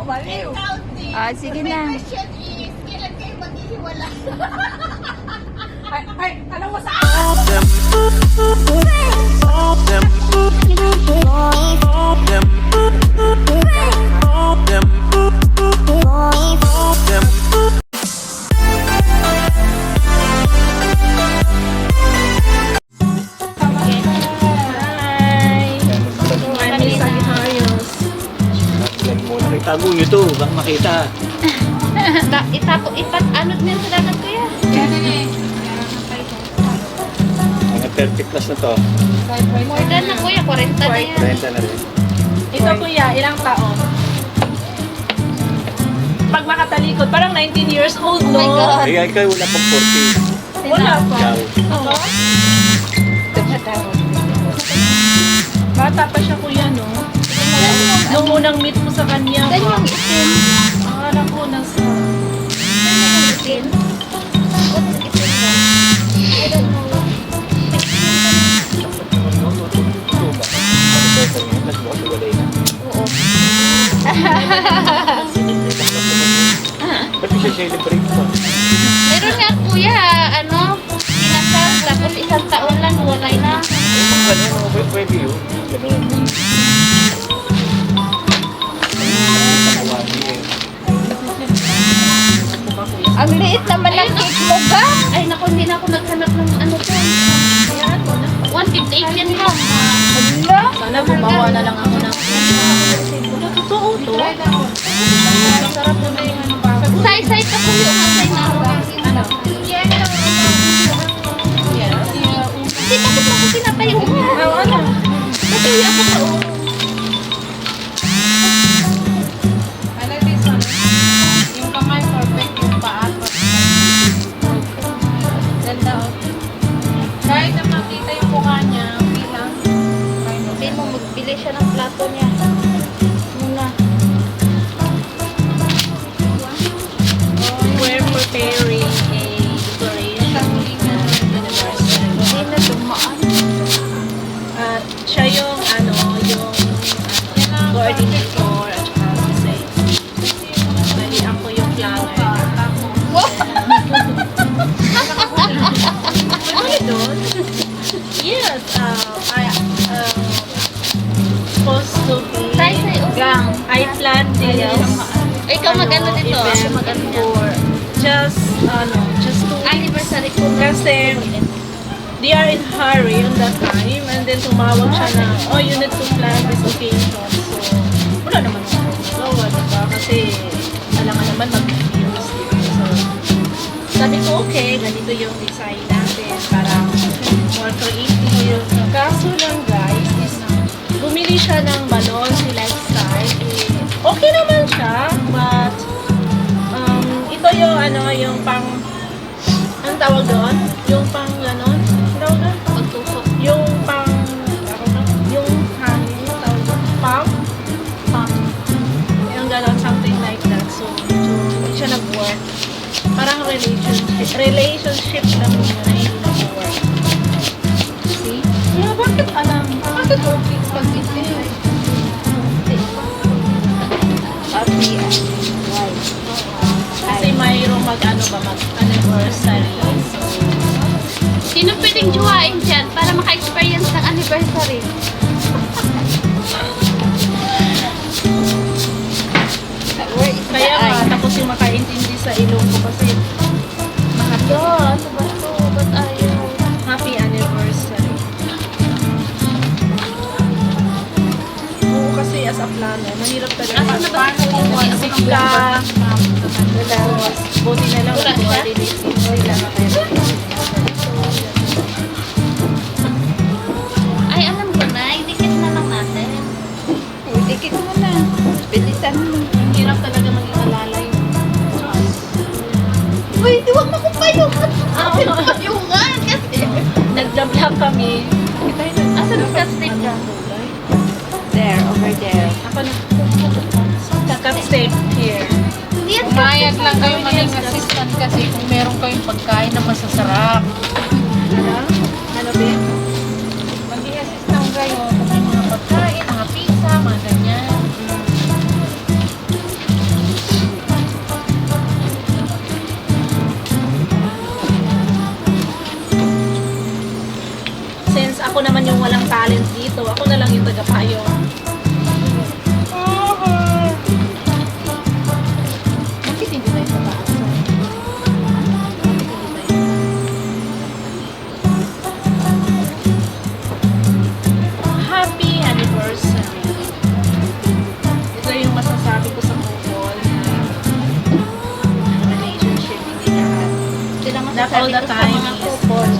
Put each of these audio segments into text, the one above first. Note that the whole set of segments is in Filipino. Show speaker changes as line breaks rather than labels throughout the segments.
Baliw.
Ah, sige na.
Question is, kailan kayo maghihiwala?
Ay, tanong mo sa
Tago nyo to, baka makita.
Ipat-anod mo yung salamat ko yan.
Mga 30 plus na to.
More than na kuya, 40 na yan.
30 na rin.
ito kuya, ilang taon? Pag makatalikod, parang 19 years old,
Oh my
no?
God.
Ay, ikaw wala pang 40.
Wala pa.
Ikaw.
Oo. Bata pa siya kuya, no? Nung unang meet mo sa kanya,
Ganyan yung itim.
akala ko nasa...
Ganyan yung itim. What's itim ba? I don't know.
Ito ba? Nagwalay na.
Oo.
Ba't siya celebrate pa?
Meron nga kuya, kinasal, tapos isang taon lang, walay na.
Ano, pwede yun. Ganun.
Ang liit naman ng cake mo ba? Ay naku, hindi na ako naghanap ng ano to. 158 yan lang. Hala?
Sana gumawa na lang ako ng... Totoo to? Sarap na yung ano ba?
Say-say pa kung yung say na ako.
Ano?
Hindi, bakit mo ako pinapayungan?
Ano?
Kasi ako sa
Yung kamay perfect, yung paa perfect. Ganda o. Kahit na makita yung mukha niya, bilang.
Hindi mo magbili siya ng plato niya. Muna.
We're preparing a decoration anniversary.
Hindi na dumaan.
At siya yung coordinator at saka say. Dali ako yung planner. Ano doon? Yes, supposed to be
Say-say,
gang. I planned this
Ikaw mag-ano dito? Ako
event
mag-ano niya.
for just to
Anniversary ko.
kasi they are in hurry on that time and then tumawag siya na, oh, you need to plan this occasion. So, wala naman ako magawa, diba? Kasi, alangan naman mag-use. So, sabi ko, okay, ganito yung design natin para more creative. Kaso lang, guys, is bumili siya ng balon, si Lifestyle. Okay naman siya, but ito yung yung pang anong tawag doon? Yung pang ganon? Anong tawag doon?
Pagtusok.
Yung pang yung hangin, yung tawag doon? Pump. Yung ganon, something like that. So hindi siya nag-work. Parang relationship lang yun na hindi nag-work. See? Kaya bakit alam? Bakit okay pag hindi?
Happy and wife.
Kasi mayroong mag-anniversary. So,
Sino pwedeng juwain dyan para maka-experience ng anniversary? Where is the
kaya
eye?
tapos yung makaintindi sa ilong ko kasi
Ito, ano ba ito? Ba't ayaw?
happy anniversary. Oo, kasi as a planner, mahirap talaga.
Asan na ba ito?
Sick ka. Buti na lang
Wala siya?
coordinate sila.
Ay, alam ko na. Idikit na lang natin. Idikit mo na. Bilisan mo.
Hirap talaga maging alalay.
Uy, huwag mo kong payungan. Payungan kasi.
Nag-jump lang kami.
Asan ang cut tape ka? There, over there.
Ako na cut tape here.
Hindi yan
Umayag lang kayo maging assistant kasi kung meron kayong pagkain na masasarap.
Ano ba?
Maging assistant kayo kung may mga pagkain, mga pizza, mga ganyan.
So, ako na lang yung tagapayo.
Bakit hindi tayo sa taas?
Happy anniversary! Ito yung masasabi ko sa couple na relationship, hindi lahat.
Sila
Not all
masasabi
the
ko sa
time
mga
is
couple.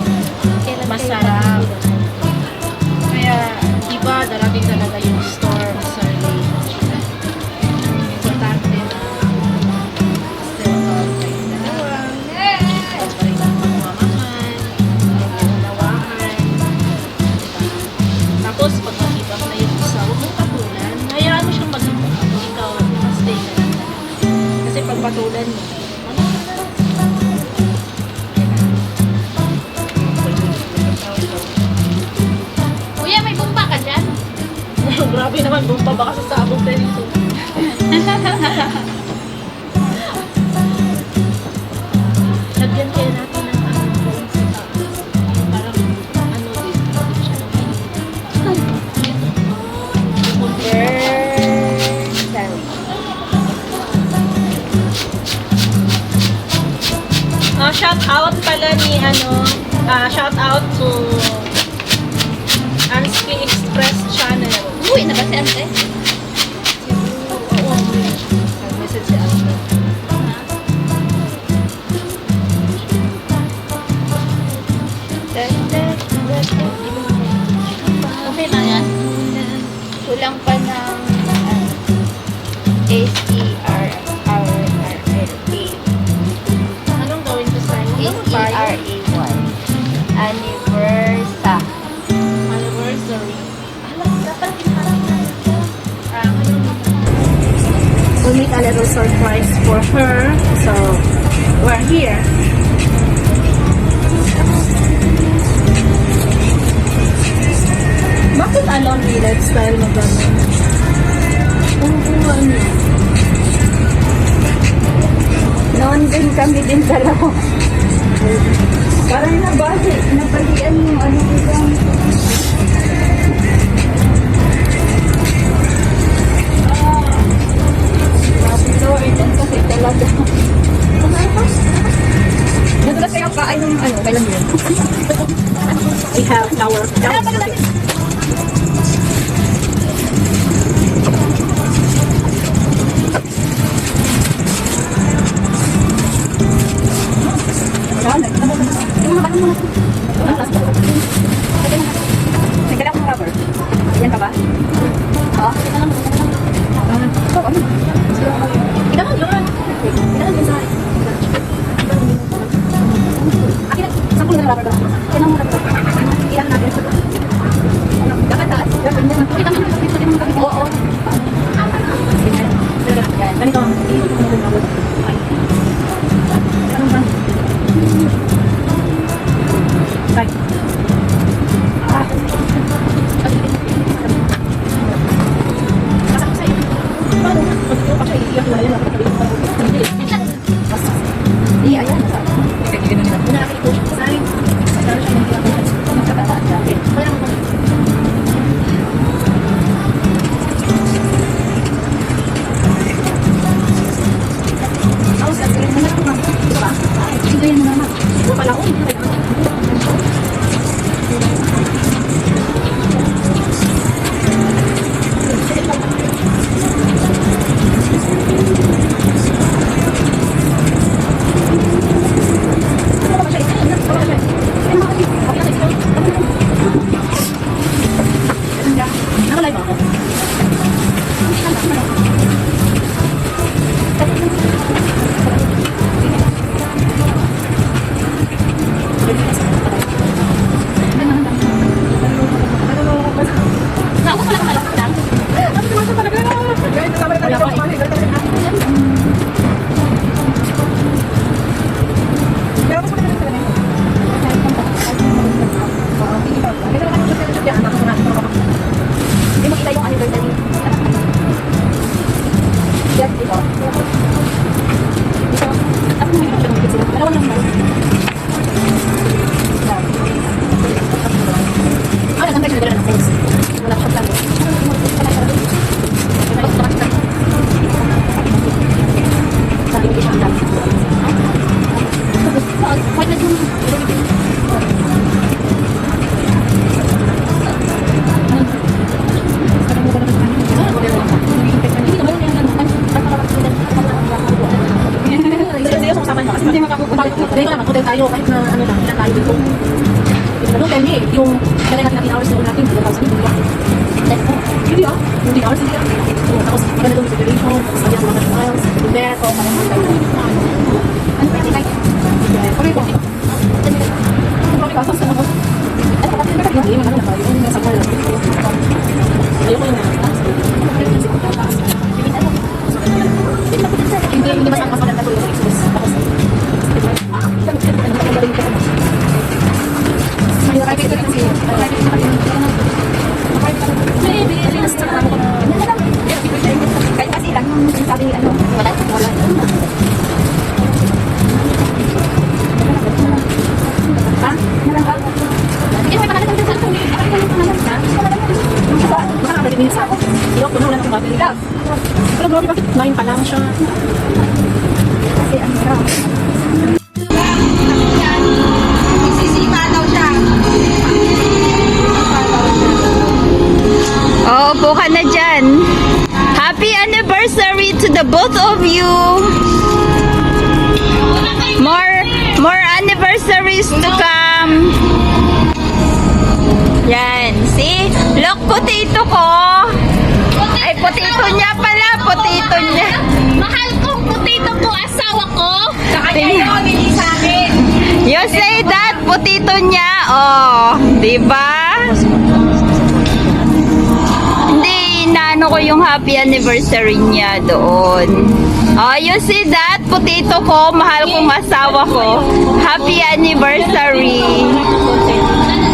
Kailan kayo
masarap.
magkakilala?
Kaya, iba, darating talaga yung storm sa relationship. Importante na still love kayo dalawa. Huwag pa rin ang pagmamahal, pag-unawahan. Tapos, pag mag-ibang na yung isa, huwag mong patulan. Hayaan mo siyang mag-ibang. Ikaw, stay ka lang talaga. Kasi pag patulan mo, ano ka na?
Kuya, may bumpa ka dyan?
Grabe naman, bumpa baka sasabog na dito. Lagyan kaya natin ng phone sa taas. Yung parang, din siya ng shout out pala ni shout out to Ansky Express Channel.
Uy, na ba si Ante?
Oo, nag-message si Ante.
Okay na yan. Kulang pa ng S-E-R-R-R-A.
Anong gawin ko sa'yo?
S-E-R-A-Y. Anniversa.
Anniversary.
We'll make a little surprise
For her, so we're here. Bakit alone the lifestyle mo gano'n? Ano?
Noon din kami din dalawa. Parang nabalian yung ano dito. Grabe Lord, ang sakit talaga. Nadulas kayo kain ng ano, kailan yun?
We have our
Nagdala akong rubber. Ayan ka ba? Oo. Kailangan yun. Kailangan yun sa akin. Akin, saan ko na rubber ba? Kailangan mo rubber. Kailangan natin. Dapat taas. Oo. Ganito. Bye. tayo, kahit na ano lang, ilan tayo dito. Don't tell me, yung kaya natin natin hours na natin, 2,000 dito. Hindi ah, hindi hours hindi ah. Tapos, maganda doon sa duration, tapos kanya sa mga miles, yung meto, parang mga tayo. Ano pa yung like? Okay po. Okay ka, tapos ano? Ano pa kasi hindi, ano na tayo, yung nasa car. Ayoko yung hindi mas ang mas maganda ko yung express. Tapos, may nakakit ko rin kasi, kahit kasi lang, sabi ano, wala. Ha? Hindi mo ipangalan ng cellphone eh. Bakit ka yung pangalan ka? Yung isa, baka 30 minutes ako. Pero puno na ng battery lang. Pero grabe bakit 9 pa lang siya. Kasi ang hirap.
Oo, upo ka na dyan. Happy anniversary to the both of you. More anniversaries to come. Yan, see? Look, potato ko. Ay, potato niya pala, potato niya.
Mahal kong potato ko, asawa ko.
You say that, potato niya. Oh, di ba? Hindi, inaano ko yung happy anniversary niya doon. Oh, you see that, potato ko, mahal kong asawa ko. Happy anniversary.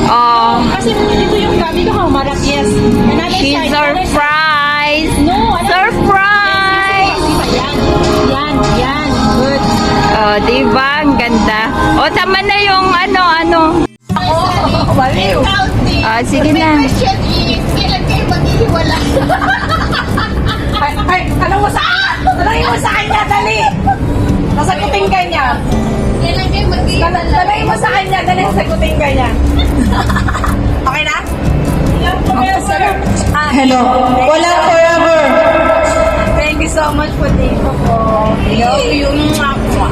Oh,
Kasi dito yung gabi ko, humarap, yes. Another
she's
side,
surprised.
No,
Surprise!
Yan, good.
Oh, di ba? Ang ganda. Oh, tama na yung ano. Ah, sige na.
Question is, kailan kayo maghihiwalay?
Ay, tanong mo sa kanya, dali! Nasagutin ka niya.
Kailan kayo maghihiwalay?
Tanongin mo sa kanya, dali, nasagutin ka niya. Okay na? Hello. Walang forever. Thank you so much for dito ko. Yung ako.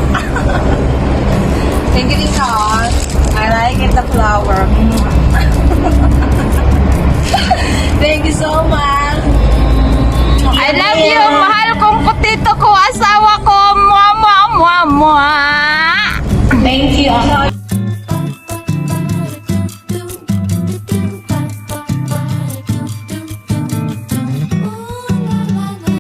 Thank you, Nicole. I like it, the flower. Thank you so much.
I love you. Mahal kong potato ko, asawa ko. Mua, mua, mua, mua.
Thank you.